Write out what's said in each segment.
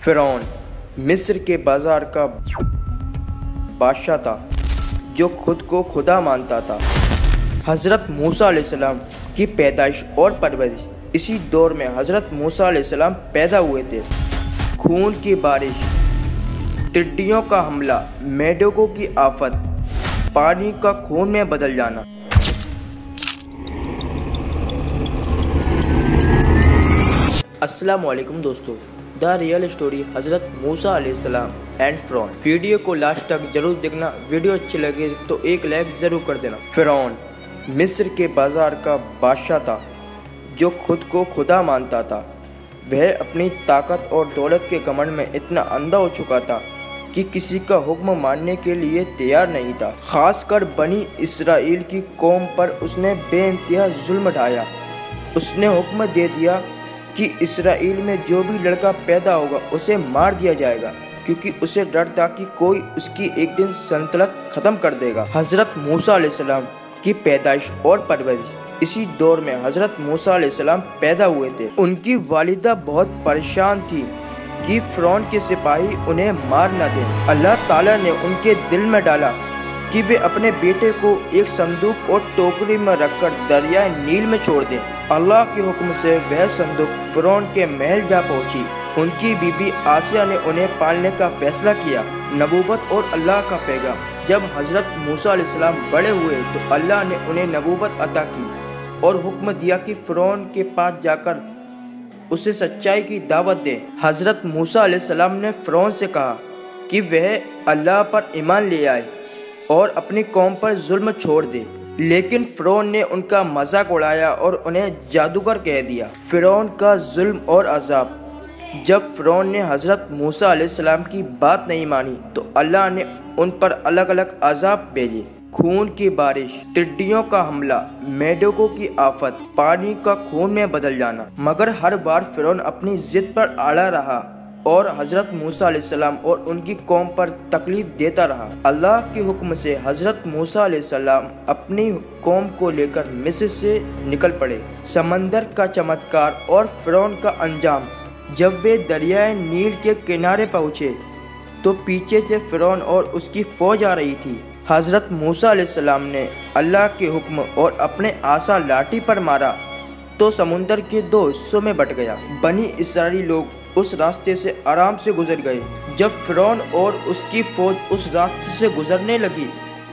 फ़िरौन मिस्र के बाजार का बादशाह था जो खुद को खुदा मानता था। हज़रत मूसा अलैहिस्सलाम की पैदाइश और परवरिश इसी दौर में हज़रत मूसा अलैहिस्सलाम पैदा हुए थे। खून की बारिश, टिड्डियों का हमला, मेंढकों की आफत, पानी का खून में बदल जाना। अस्सलाम वालेकुम दोस्तों, द रियल स्टोरी हज़रत मूसा अलैहिस्सलाम एंड फ़िरौन। वीडियो को लास्ट तक जरूर देखना। वीडियो अच्छी लगे तो एक लाइक ज़रूर कर देना। फ़िरौन मिस्र के बाजार का बादशाह था जो खुद को खुदा मानता था। वह अपनी ताकत और दौलत के घमंड में इतना अंधा हो चुका था कि किसी का हुक्म मानने के लिए तैयार नहीं था। खासकर बनी इसराइल की कौम पर उसने बेइंतहा जुल्म ढाया। उसने हुक्म दे दिया कि इसराइल में जो भी लड़का पैदा होगा उसे मार दिया जाएगा, क्योंकि उसे डर था कि कोई उसकी एक दिन सल्तनत खत्म कर देगा। हज़रत मूसा अलैहिस्सलाम की पैदाइश और परवरिश इसी दौर में हज़रत मूसा अलैहिस्सलाम पैदा हुए थे। उनकी वालिदा बहुत परेशान थी कि फ़िरौन के सिपाही उन्हें मार न दें। अल्लाह ताला ने उनके दिल में डाला कि वे अपने बेटे को एक संदूक और टोकरी में रखकर दरिया नील में छोड़ दें। अल्लाह के हुक्म से वह संदूक फ़िरौन के महल जा पहुंची। उनकी बीबी आसिया ने उन्हें पालने का फैसला किया। नबूवत और अल्लाह का पैगाम। जब हज़रत मूसा अलैहिस्सलाम बड़े हुए तो अल्लाह ने उन्हें नबूवत अता की और हुक्म दिया कि फ़िरौन के पास जाकर उसे सच्चाई की दावत दे। हज़रत मूसा अलैहिस्सलाम ने फ़िरौन से कहा कि वह अल्लाह पर ईमान ले आए और अपनी कौम पर जुल्म छोड़ दे, लेकिन फ़िरौन ने उनका मजाक उड़ाया और उन्हें जादूगर कह दिया। फ़िरौन का जुल्म और अजाब। जब फ़िरौन ने हज़रत मूसा अलैहिस्सलाम की बात नहीं मानी तो अल्लाह ने उन पर अलग अलग अजाब भेजे। खून की बारिश, टिड्डियों का हमला, मेंढकों की आफत, पानी का खून में बदल जाना। मगर हर बार फ़िरौन अपनी जिद पर अड़ा रहा और हज़रत मूसा अलैहिस्सलाम और उनकी कौम पर तकलीफ देता रहा। अल्लाह के हुक्म से हज़रत मूसा अलैहिस्सलाम अपनी कौम को लेकर मिस्र से निकल पड़े। समंदर का चमत्कार और फ़िरौन का अंजाम। जब वे दरियाए नील के किनारे पहुँचे तो पीछे से फ़िरौन और उसकी फ़ौज आ रही थी। हज़रत मूसा अलैहिस्सलाम ने अल्लाह के हुक्म और अपने आसा लाठी पर मारा तो समुंदर के दो हिस्सों में बट गया। बनी इसराइली लोग उस रास्ते से आराम से गुजर गए। जब फ़िरौन और उसकी फ़ौज उस रास्ते से गुजरने लगी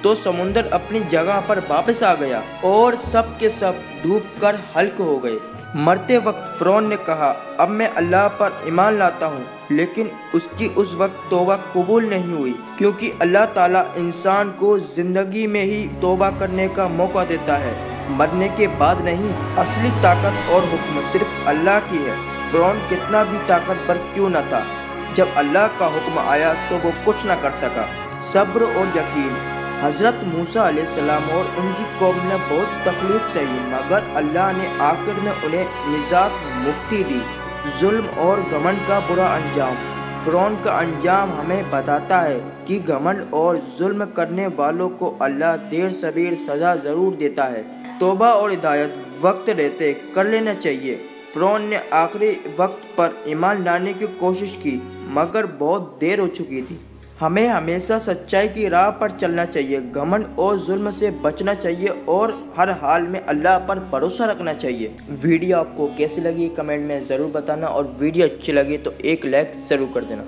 तो समुंदर अपनी जगह पर वापस आ गया और सब के सब डूबकर हल्क हो गए। मरते वक्त फ़िरौन ने कहा, अब मैं अल्लाह पर ईमान लाता हूँ, लेकिन उसकी उस वक्त तौबा कबूल नहीं हुई, क्योंकि अल्लाह ताला इंसान को ज़िंदगी में ही तौबा करने का मौका देता है, मरने के बाद नहीं। असली ताकत और हुक्म सिर्फ अल्लाह की है। फ़िरौन कितना भी ताकतवर क्यों न था, जब अल्लाह का हुक्म आया तो वो कुछ न कर सका। सब्र और यकीन। हज़रत मूसा अलैहिस्सलाम और उनकी कौम ने बहुत तकलीफ सही, मगर अल्लाह ने आखिर में उन्हें निजात मुक्ति दी। जुल्म और घमंड का बुरा अंजाम। फ़िरौन का अंजाम हमें बताता है कि घमंड और जुल्म करने वालों को अल्लाह देर सबेर सज़ा ज़रूर देता है। तौबा और हिदायत वक्त रहते कर लेना चाहिए। फ़िरौन ने आखिरी वक्त पर ईमान लाने की कोशिश की, मगर बहुत देर हो चुकी थी। हमें हमेशा सच्चाई की राह पर चलना चाहिए, घमंड और जुल्म से बचना चाहिए और हर हाल में अल्लाह पर भरोसा रखना चाहिए। वीडियो आपको कैसी लगी कमेंट में ज़रूर बताना और वीडियो अच्छी लगी तो एक लाइक ज़रूर कर देना।